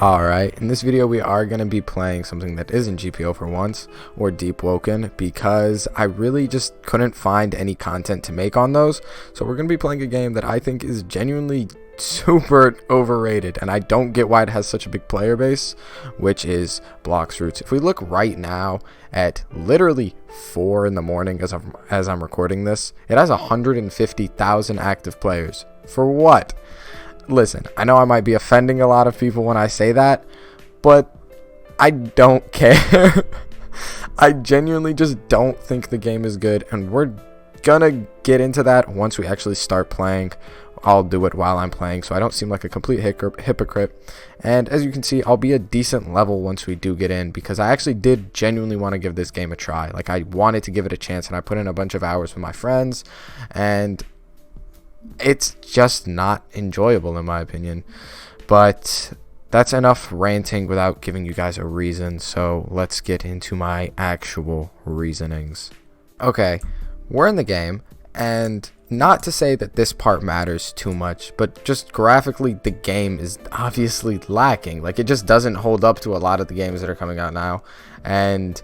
Alright, in this video we are going to be playing something that isn't GPO for once, or Deep Woken, because I really just couldn't find any content to make on those. So we're going to be playing a game that I think is genuinely super overrated, and I don't get why it has such a big player base, which is Blox Fruits. If we look right now at literally 4 in the morning as I'm recording this, it has 150,000 active players. For what? Listen, I know I might be offending a lot of people when I say that, but I don't care. I genuinely just don't think the game is good, and we're gonna get into that once we actually start playing. I'll do it while I'm playing so I don't seem like a complete hypocrite. And as you can see, I'll be a decent level once we do get in, because I actually did genuinely want to give this game a try. Like, I wanted to give it a chance, and I put in a bunch of hours with my friends, and it's just not enjoyable in my opinion. But that's enough ranting without giving you guys a reason, so let's get into my actual reasonings. Okay, we're in the game, and not to say that this part matters too much, but just graphically the game is obviously lacking. Like, it just doesn't hold up to a lot of the games that are coming out now. And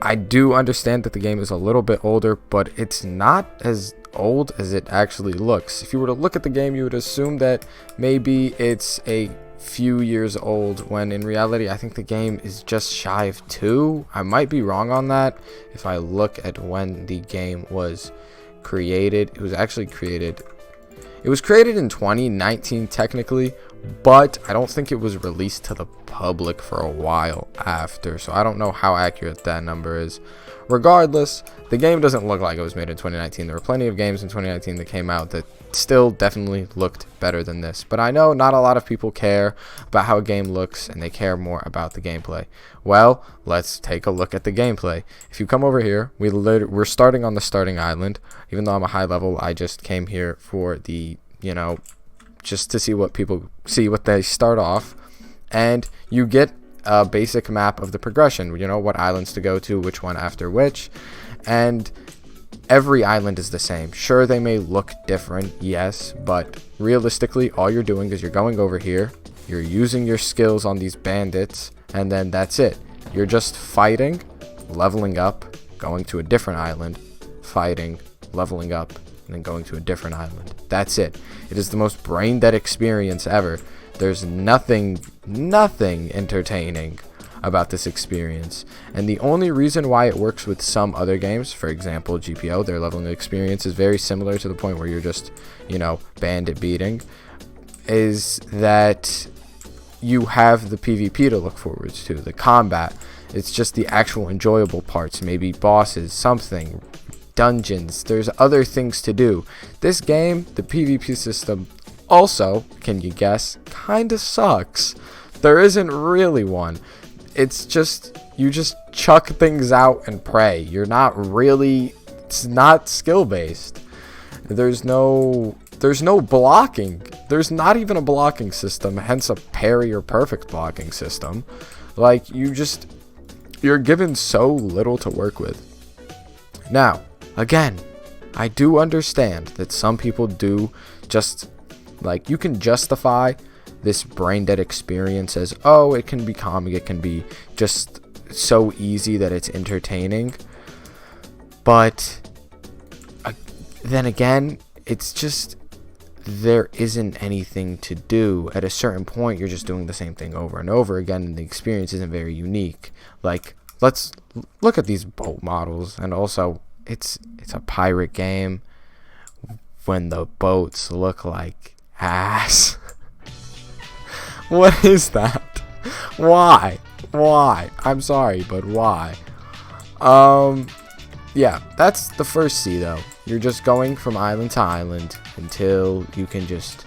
I do understand that the game is a little bit older, but it's not as old as it actually looks. If you were to look at the game, you would assume that maybe it's a few years old, when in reality I think the game is just shy of 2. I might be wrong on that. If I look at when the game was created, it was created in 2019 technically, but I don't think it was released to the public for a while after, so I don't know how accurate that number is. Regardless, the game doesn't look like it was made in 2019. There were plenty of games in 2019 that came out that still definitely looked better than this, but I know not a lot of people care about how a game looks, and they care more about the gameplay. Well, let's take a look at the gameplay. If you come over here, we're starting on the starting island. Even though I'm a high level, I just came here for the, just to see what they start off, and you get a basic map of the progression, what islands to go to, which one after which, and every island is the same. Sure, they may look different, yes, but realistically all you're doing is you're going over here, you're using your skills on these bandits, and then that's it. You're just fighting, leveling up, going to a different island, fighting, leveling up, and then going to a different island. That's it. It is the most brain dead experience ever. There's nothing entertaining about this experience, and the only reason why it works with some other games, for example GPO, their leveling experience is very similar to the point where you're just bandit beating, is that you have the PvP to look forward to, the combat. It's just the actual enjoyable parts, maybe bosses, something, dungeons. There's other things to do. This game, the PvP system also, can you guess, kinda sucks. There isn't really one. It's just, you just chuck things out and pray. It's not skill based. There's no blocking. There's not even a blocking system, hence a parry or perfect blocking system. Like, you're given so little to work with. Now, again, I do understand that some people do just, like, you can justify this brain dead experience as, oh, it can be calming, it can be just so easy that it's entertaining, but then again, it's just, there isn't anything to do. At a certain point, you're just doing the same thing over and over again, and the experience isn't very unique. Like, let's look at these boat models, and also it's a pirate game when the boats look like ass. What is that? Why? I'm sorry, but why? Yeah, that's the first sea though. You're just going from island to island until you can just,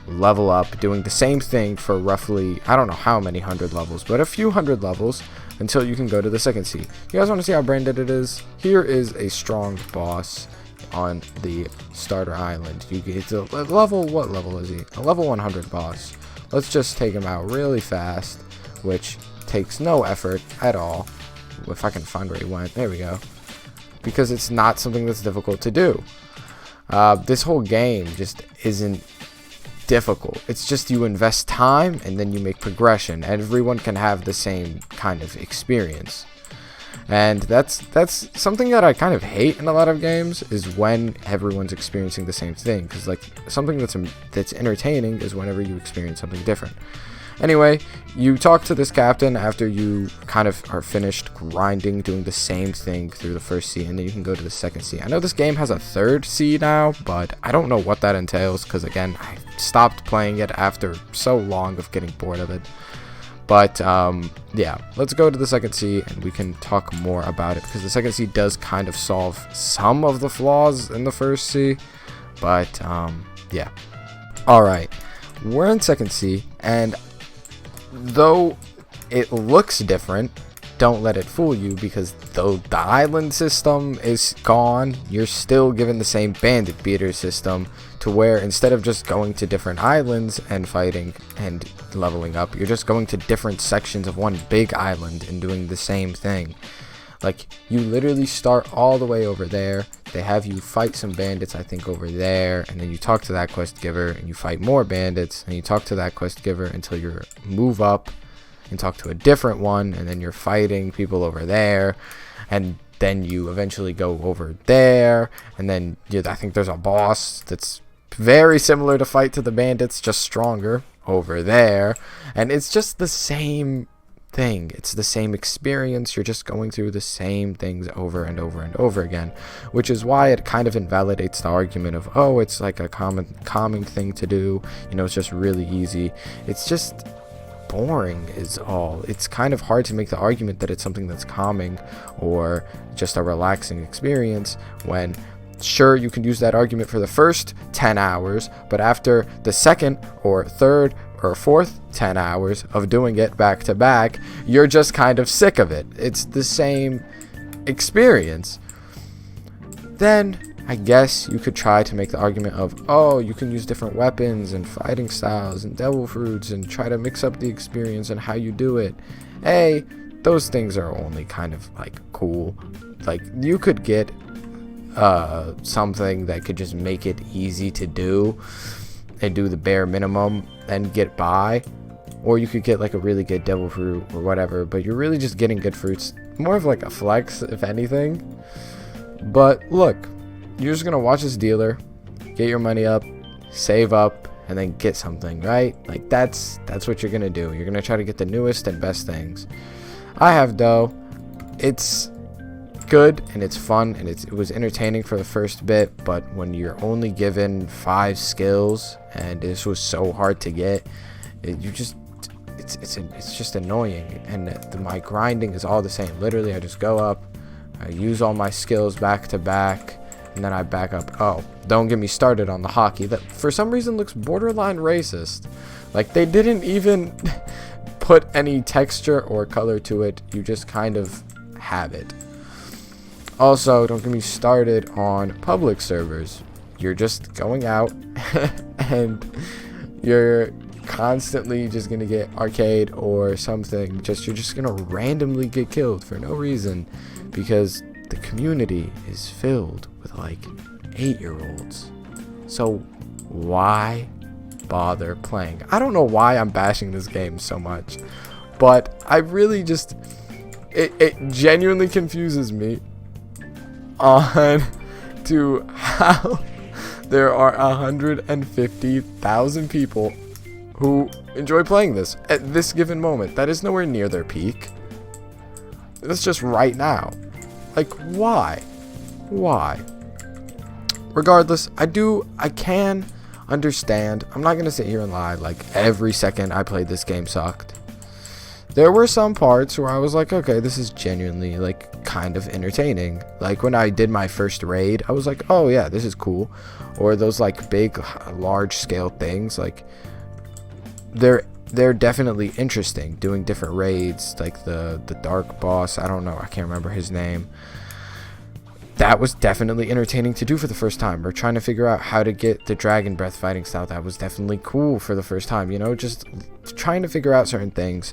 level up, doing the same thing for roughly, I don't know how many hundred levels, but a few hundred levels until you can go to the second sea. You guys want to see how brain dead it is? Here is a strong boss on the starter island. It's a level, what level is he? A level 100 boss. let's just take him out really fast, which takes no effort at all. If I can find where he went, there we go. Because it's not something that's difficult to do. This whole game just isn't difficult. It's just you invest time and then you make progression. Everyone can have the same kind of experience. And that's something that I kind of hate in a lot of games, is when everyone's experiencing the same thing. Because like something that's entertaining is whenever you experience something different. Anyway, you talk to this captain after you kind of are finished grinding, doing the same thing through the first sea, and then you can go to the second sea. I know this game has a third sea now, but I don't know what that entails, because again, I stopped playing it after so long of getting bored of it. But yeah, let's go to the second sea and we can talk more about it, because the second sea does kind of solve some of the flaws in the first sea. But yeah. Alright, we're in second sea, and though it looks different, don't let it fool you, because though the island system is gone, you're still given the same bandit beater system, to where instead of just going to different islands and fighting and leveling up, you're just going to different sections of one big island and doing the same thing. Like, you literally start all the way over there, they have you fight some bandits, I think, over there, and then you talk to that quest giver, and you fight more bandits, and you talk to that quest giver until you move up and talk to a different one, and then you're fighting people over there, and then you eventually go over there, and then I think there's a boss that's very similar to fight to the bandits, just stronger, over there, and it's just the same thing. It's the same experience. You're just going through the same things over and over and over again, which is why it kind of invalidates the argument of, oh, it's like a calming thing to do, you know, it's just really easy. It's just boring is all. It's kind of hard to make the argument that it's something that's calming or just a relaxing experience, when sure, you can use that argument for the first 10 hours, but after the second or third or fourth 10 hours of doing it back to back, you're just kind of sick of it. It's the same experience. Then I guess you could try to make the argument of, oh, you can use different weapons and fighting styles and devil fruits and try to mix up the experience and how you do it. Hey, those things are only kind of like cool. Like, you could get something that could just make it easy to do and do the bare minimum and get by, or you could get like a really good devil fruit or whatever, but you're really just getting good fruits, more of like a flex if anything. But look, you're just gonna watch this dealer, get your money up, save up, and then get something, right? Like that's what you're gonna do. You're gonna try to get the newest and best things. I have dough. It's good and it's fun and it was entertaining for the first bit, but when you're only given 5 skills and this was so hard to get, it's just annoying. And my grinding is all the same. Literally, I just go up, I use all my skills back to back, and then I back up. Oh, don't get me started on the hockey. That for some reason looks borderline racist. Like, they didn't even put any texture or color to it. You just kind of have it. Also, don't get me started on public servers. You're just going out and you're constantly just gonna get arcade or something. You're just gonna randomly get killed for no reason, because the community is filled with like 8-year-olds. So why bother playing? I don't know why I'm bashing this game so much, but I really just it genuinely confuses me on to how there are 150,000 people who enjoy playing this at this given moment. That is nowhere near their peak. That's just right now. Like, why? Regardless, I can understand. I'm not gonna sit here and lie like every second I played this game sucked. There were some parts where I was like, okay, this is genuinely like kind of entertaining. Like when I did my first raid, I was like, oh yeah, this is cool. Or those like big, large scale things, like they're definitely interesting. Doing different raids, like the dark boss, I don't know, I can't remember his name. that was definitely entertaining to do for the first time. Or trying to figure out how to get the dragon breath fighting style. That was definitely cool for the first time. You know, just trying to figure out certain things.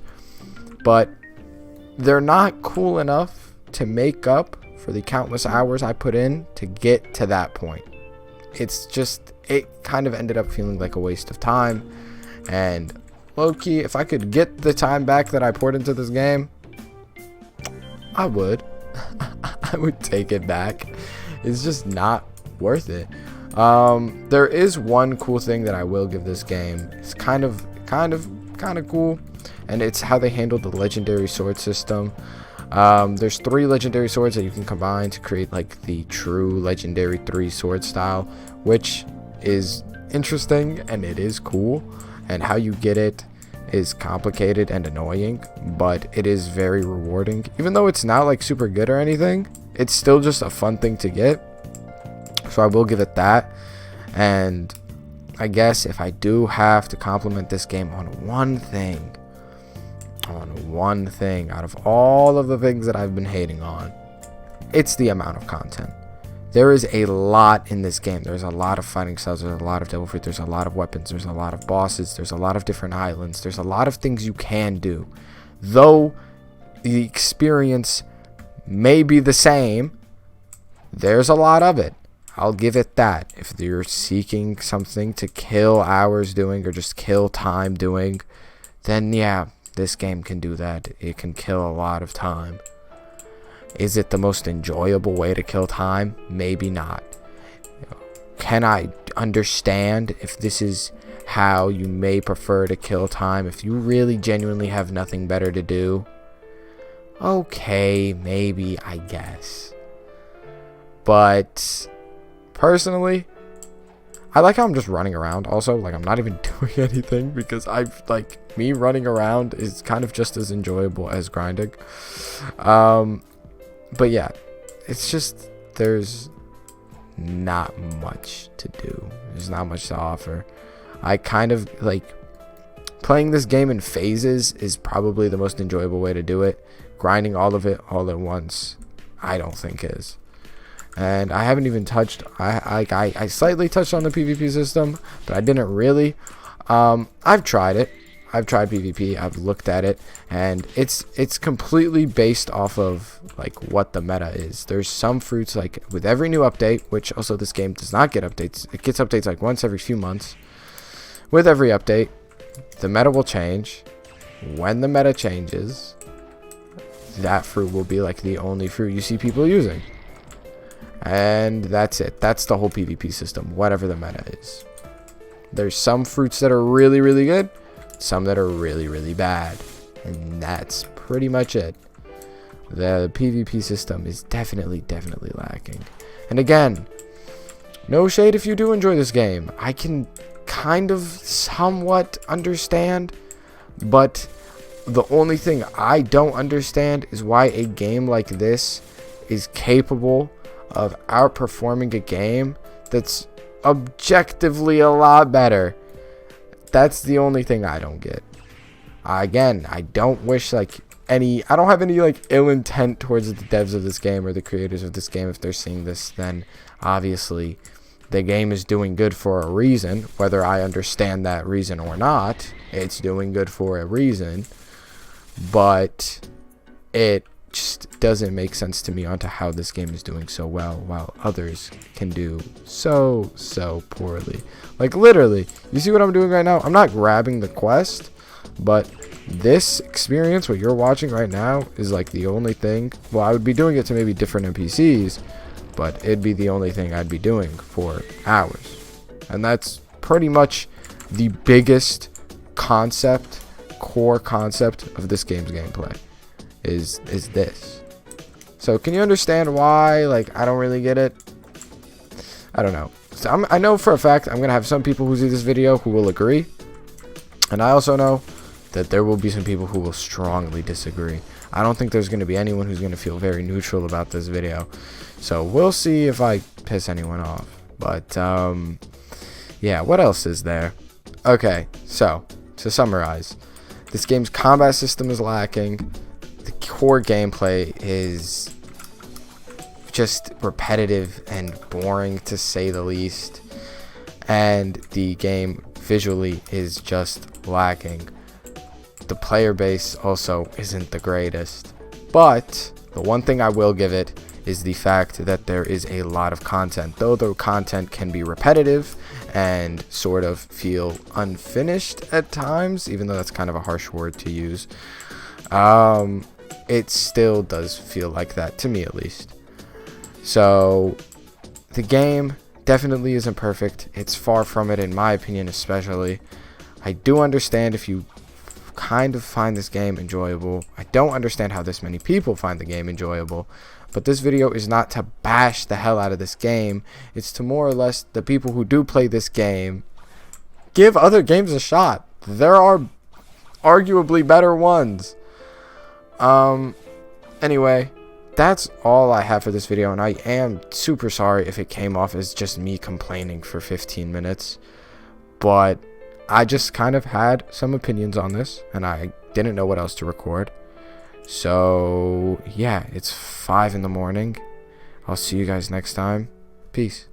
But they're not cool enough to make up for the countless hours I put in to get to that point. It's just, it kind of ended up feeling like a waste of time. And low-key, if I could get the time back that I poured into this game, I would. I would take it back. It's just not worth it. There is one cool thing that I will give this game. It's kind of cool, and it's how they handle the legendary sword system. There's 3 legendary swords that you can combine to create like the true legendary 3 sword style, which is interesting and it is cool, and how you get it is complicated and annoying, but it is very rewarding. Even though it's not like super good or anything, it's still just a fun thing to get, so I will give it that. And I guess if I do have to compliment this game on one thing out of all of the things that I've been hating on, it's the amount of content. There is a lot in this game. There's a lot of fighting styles, there's a lot of devil fruit, there's a lot of weapons, there's a lot of bosses, there's a lot of different islands, there's a lot of things you can do. Though the experience may be the same, there's a lot of it. I'll give it that. If you're seeking something to kill hours doing or just kill time doing, then yeah, this game can do that. It can kill a lot of time. Is it the most enjoyable way to kill time? Maybe not. Can I understand if this is how you may prefer to kill time? If you really genuinely have nothing better to do, okay, maybe, I guess. But personally, I like how I'm just running around. Also, like, I'm not even doing anything, because me running around is kind of just as enjoyable as grinding. But yeah, it's just, there's not much to do. There's not much to offer. I kind of like playing this game in phases is probably the most enjoyable way to do it. Grinding all of it all at once, I don't think is. And I haven't even touched, I slightly touched on the PvP system, but I didn't really. I've tried it. I've tried PvP, I've looked at it, and it's completely based off of like what the meta is. There's some fruits, like with every new update, which also this game does not get updates. It gets updates like once every few months. With every update, the meta will change. When the meta changes, that fruit will be like the only fruit you see people using. And that's it. That's the whole PvP system, whatever the meta is. There's some fruits that are really, really good, some that are really, really bad, and that's pretty much it. The PvP system is definitely lacking. And again, no shade if you do enjoy this game. I can kind of somewhat understand, but the only thing I don't understand is why a game like this is capable of outperforming a game that's objectively a lot better. That's the only thing I don't get. Again, I don't wish I don't have any like ill intent towards the devs of this game or the creators of this game. If they're seeing this, then obviously the game is doing good for a reason. Whether I understand that reason or not, it's doing good for a reason. But it just doesn't make sense to me onto how this game is doing so well while others can do so poorly. Like literally, you see what I'm doing right now? I'm not grabbing the quest, but this experience, what you're watching right now, is like the only thing. Well, I would be doing it to maybe different NPCs, but it'd be the only thing I'd be doing for hours. And that's pretty much the biggest core concept of this game's gameplay. Is this. So can you understand why like I don't really get it? I don't know. So I know for a fact I'm gonna have some people who see this video who will agree, and I also know that there will be some people who will strongly disagree. I don't think there's gonna be anyone who's gonna feel very neutral about this video, so we'll see if I piss anyone off. But yeah, what else is there? Okay, so to summarize, this game's combat system is lacking. The core gameplay is just repetitive and boring to say the least, and the game visually is just lacking. The player base also isn't the greatest, but the one thing I will give it is the fact that there is a lot of content. Though the content can be repetitive and sort of feel unfinished at times, even though that's kind of a harsh word to use, it still does feel like that, to me at least. So the game definitely isn't perfect. It's far from it, in my opinion, especially. I do understand if you kind of find this game enjoyable. I don't understand how this many people find the game enjoyable, but this video is not to bash the hell out of this game. It's to more or less the people who do play this game give other games a shot. There are arguably better ones. Anyway, that's all I have for this video, and I am super sorry if it came off as just me complaining for 15 minutes, but I just kind of had some opinions on this, and I didn't know what else to record. So, yeah, it's 5 in the morning. I'll see you guys next time. Peace.